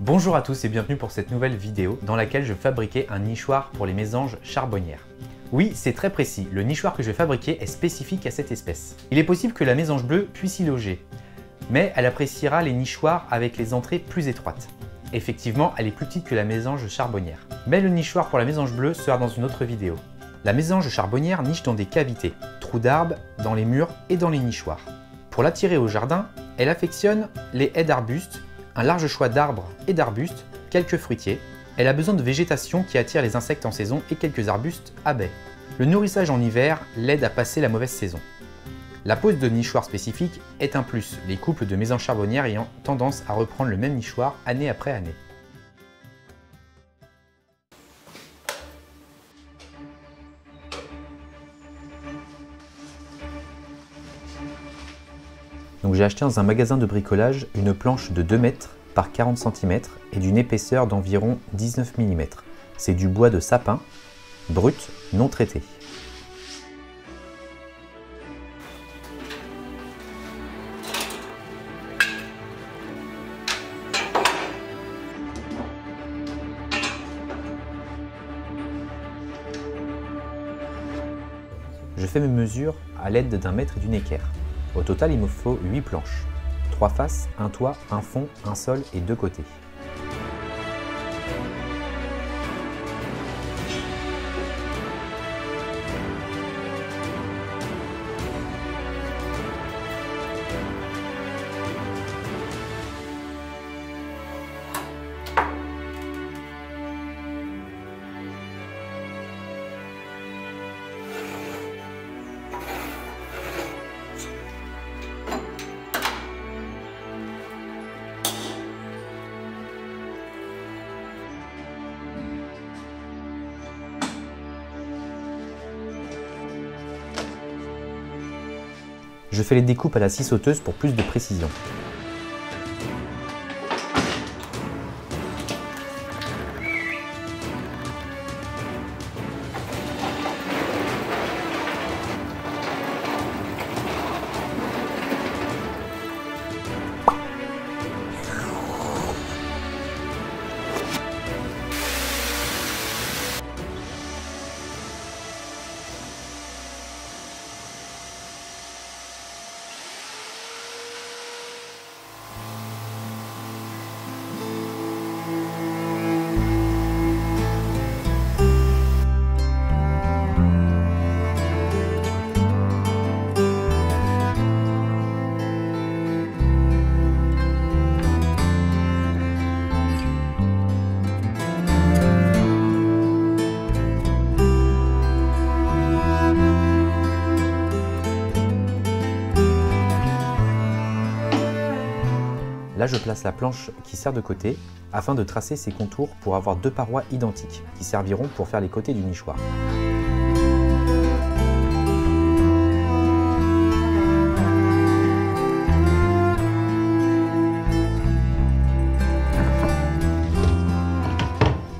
Bonjour à tous et bienvenue pour cette nouvelle vidéo dans laquelle je fabriquais un nichoir pour les mésanges charbonnières. Oui, c'est très précis, le nichoir que je vais fabriquer est spécifique à cette espèce. Il est possible que la mésange bleue puisse y loger, mais elle appréciera les nichoirs avec les entrées plus étroites. Effectivement, elle est plus petite que la mésange charbonnière. Mais le nichoir pour la mésange bleue sera dans une autre vidéo. La mésange charbonnière niche dans des cavités, trous d'arbres, dans les murs et dans les nichoirs. Pour l'attirer au jardin, elle affectionne les haies d'arbustes, un large choix d'arbres et d'arbustes, quelques fruitiers. Elle a besoin de végétation qui attire les insectes en saison et quelques arbustes à baies. Le nourrissage en hiver l'aide à passer la mauvaise saison. La pose de nichoir spécifique est un plus, les couples de mésanges charbonnières ayant tendance à reprendre le même nichoir année après année. Donc j'ai acheté dans un magasin de bricolage une planche de 2 mètres par 40 cm et d'une épaisseur d'environ 19 mm. C'est du bois de sapin, brut, non traité. Je fais mes mesures à l'aide d'un mètre et d'une équerre. Au total, il me faut 8 planches. 3 faces, un toit, un fond, un sol et 2 côtés. Je fais les découpes à la scie sauteuse pour plus de précision. Là, je place la planche qui sert de côté afin de tracer ses contours pour avoir 2 parois identiques qui serviront pour faire les côtés du nichoir.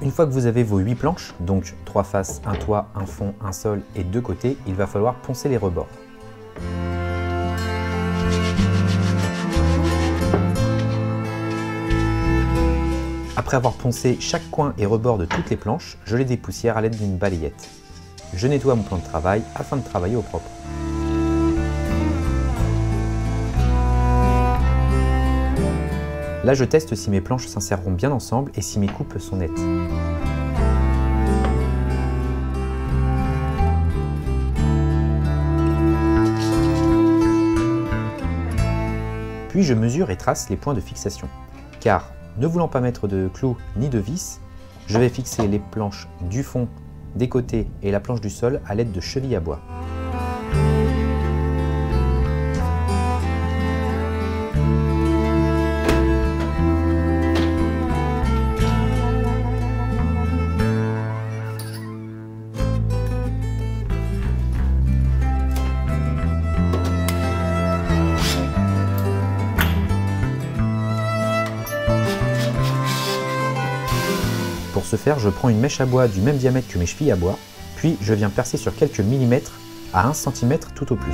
Une fois que vous avez vos 8 planches, donc 3 faces, un toit, un fond, un sol et 2 côtés, il va falloir poncer les rebords. Après avoir poncé chaque coin et rebord de toutes les planches, je les dépoussière à l'aide d'une balayette. Je nettoie mon plan de travail afin de travailler au propre. Là, je teste si mes planches s'inséreront bien ensemble et si mes coupes sont nettes. Puis je mesure et trace les points de fixation, car ne voulant pas mettre de clous ni de vis, je vais fixer les planches du fond, des côtés et la planche du sol à l'aide de chevilles à bois. Pour ce faire, je prends une mèche à bois du même diamètre que mes chevilles à bois, puis je viens percer sur quelques millimètres à 1 cm tout au plus.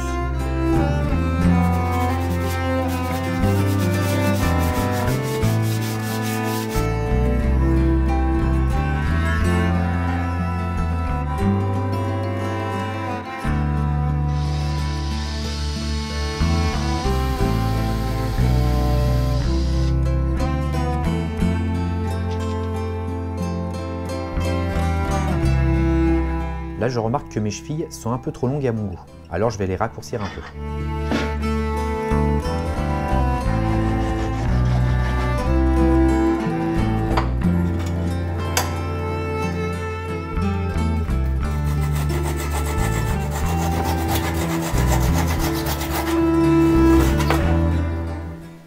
Là, je remarque que mes chevilles sont un peu trop longues à mon goût, alors je vais les raccourcir un peu.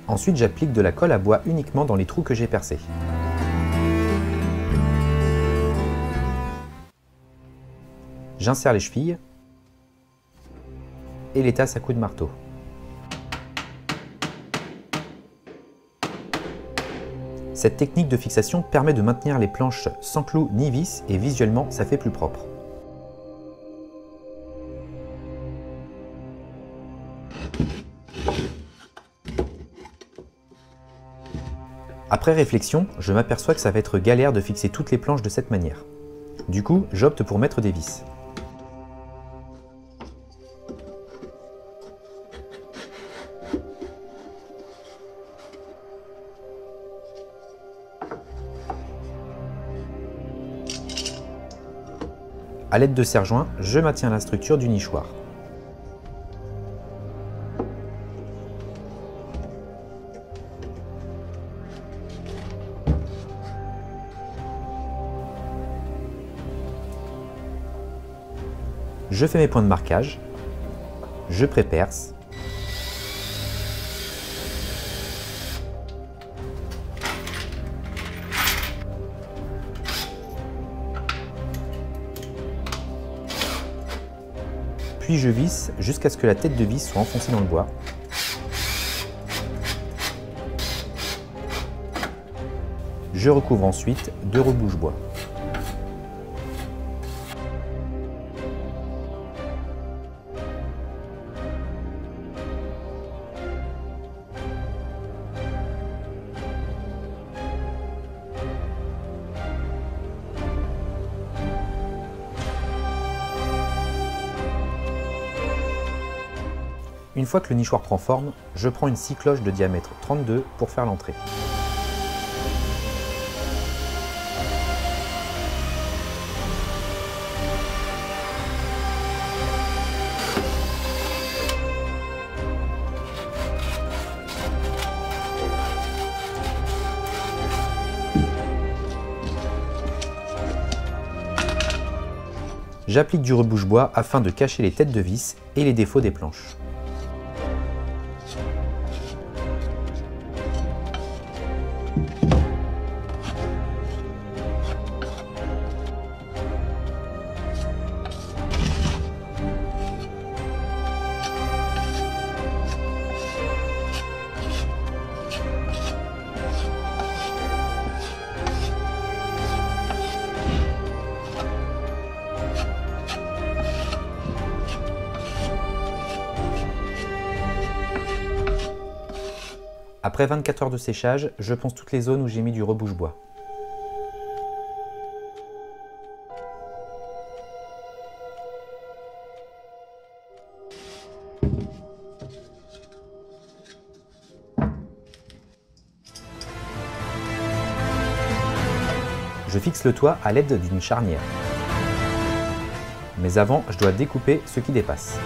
Ensuite, j'applique de la colle à bois uniquement dans les trous que j'ai percés. J'insère les chevilles et les tasse à coups de marteau. Cette technique de fixation permet de maintenir les planches sans clous ni vis et visuellement ça fait plus propre. Après réflexion, je m'aperçois que ça va être galère de fixer toutes les planches de cette manière. Du coup, j'opte pour mettre des vis. A l'aide de serre-joints, je maintiens la structure du nichoir. Je fais mes points de marquage, je pré-perce, puis je visse jusqu'à ce que la tête de vis soit enfoncée dans le bois. Je recouvre ensuite de rebouche-bois. Une fois que le nichoir prend forme, je prends une scie cloche de diamètre 32 pour faire l'entrée. J'applique du rebouche-bois afin de cacher les têtes de vis et les défauts des planches. Après 24 heures de séchage, je ponce toutes les zones où j'ai mis du rebouche-bois. Je fixe le toit à l'aide d'une charnière. Mais avant, je dois découper ce qui dépasse.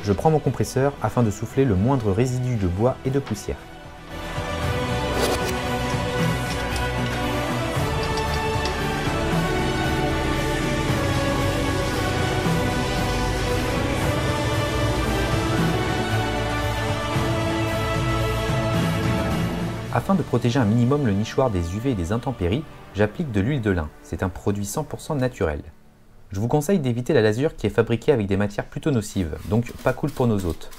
je prends mon compresseur afin de souffler le moindre résidu de bois et de poussière. Afin de protéger un minimum le nichoir des UV et des intempéries, j'applique de l'huile de lin. C'est un produit 100% naturel. Je vous conseille d'éviter la lasure qui est fabriquée avec des matières plutôt nocives, donc pas cool pour nos hôtes.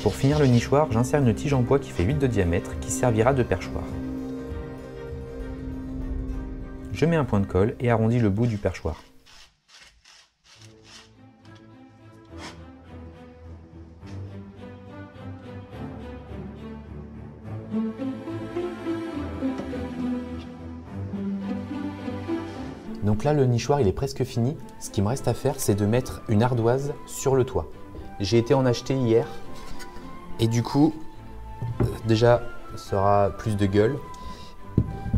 Pour finir le nichoir, j'insère une tige en bois qui fait 8 de diamètre qui servira de perchoir. Je mets un point de colle et arrondis le bout du perchoir. Donc là, le nichoir il est presque fini. Ce qui me reste à faire, c'est de mettre une ardoise sur le toit. J'ai été en acheter hier. Et du coup, déjà, ça aura plus de gueule.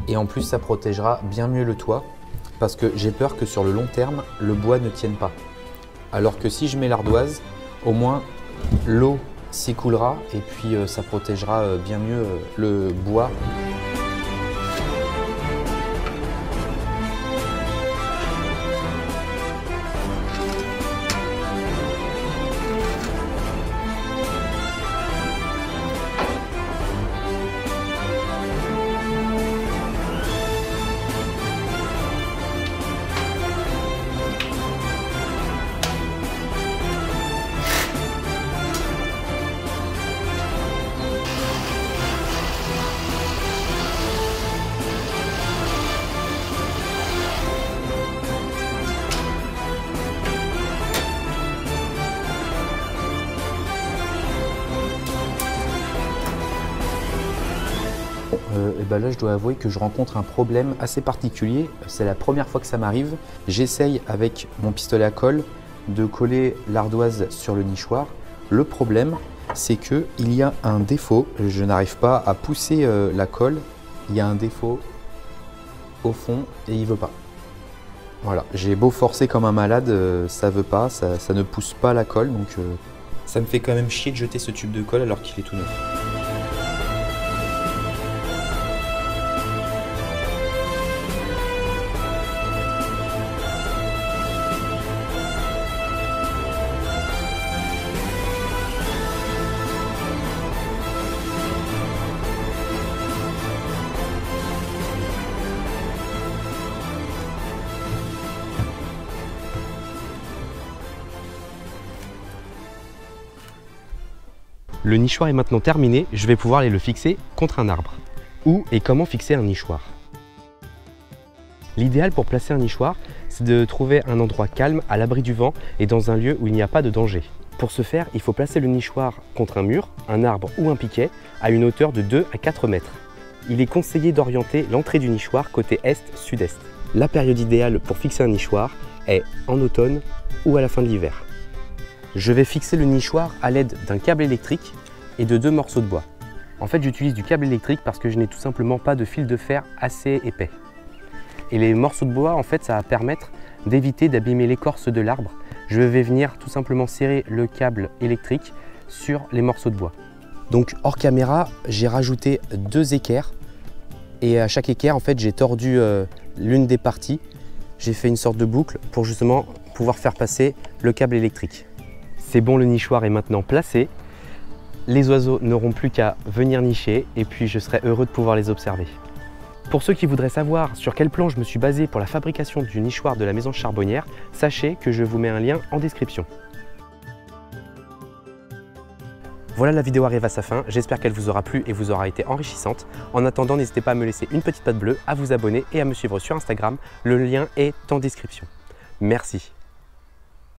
Et en plus, ça protégera bien mieux le toit. Parce que j'ai peur que sur le long terme, le bois ne tienne pas. Alors que si je mets l'ardoise, au moins l'eau s'écoulera et puis ça protégera bien mieux le bois. Et ben là, je dois avouer que je rencontre un problème assez particulier. C'est la première fois que ça m'arrive. J'essaye avec mon pistolet à colle de coller l'ardoise sur le nichoir. Le problème, c'est qu'il y a un défaut. Je n'arrive pas à pousser la colle. Il y a un défaut au fond et il ne veut pas. Voilà, j'ai beau forcer comme un malade, ça veut pas, ça ne pousse pas la colle. Donc ça me fait quand même chier de jeter ce tube de colle alors qu'il est tout neuf. Le nichoir est maintenant terminé, je vais pouvoir aller le fixer contre un arbre. Où et comment fixer un nichoir? L'idéal pour placer un nichoir, c'est de trouver un endroit calme, à l'abri du vent et dans un lieu où il n'y a pas de danger. Pour ce faire, il faut placer le nichoir contre un mur, un arbre ou un piquet à une hauteur de 2 à 4 mètres. Il est conseillé d'orienter l'entrée du nichoir côté est-sud-est. La période idéale pour fixer un nichoir est en automne ou à la fin de l'hiver. Je vais fixer le nichoir à l'aide d'un câble électrique et de 2 morceaux de bois. En fait, j'utilise du câble électrique parce que je n'ai tout simplement pas de fil de fer assez épais. Et les morceaux de bois, en fait, ça va permettre d'éviter d'abîmer l'écorce de l'arbre. Je vais venir tout simplement serrer le câble électrique sur les morceaux de bois. Donc hors caméra, j'ai rajouté 2 équerres et à chaque équerre, en fait, j'ai tordu l'une des parties. J'ai fait une sorte de boucle pour justement pouvoir faire passer le câble électrique. C'est bon, le nichoir est maintenant placé. Les oiseaux n'auront plus qu'à venir nicher et puis je serai heureux de pouvoir les observer. Pour ceux qui voudraient savoir sur quel plan je me suis basé pour la fabrication du nichoir de la maison charbonnière, sachez que je vous mets un lien en description. Voilà, la vidéo arrive à sa fin, j'espère qu'elle vous aura plu et vous aura été enrichissante. En attendant, n'hésitez pas à me laisser une petite note bleue, à vous abonner et à me suivre sur Instagram, le lien est en description. Merci.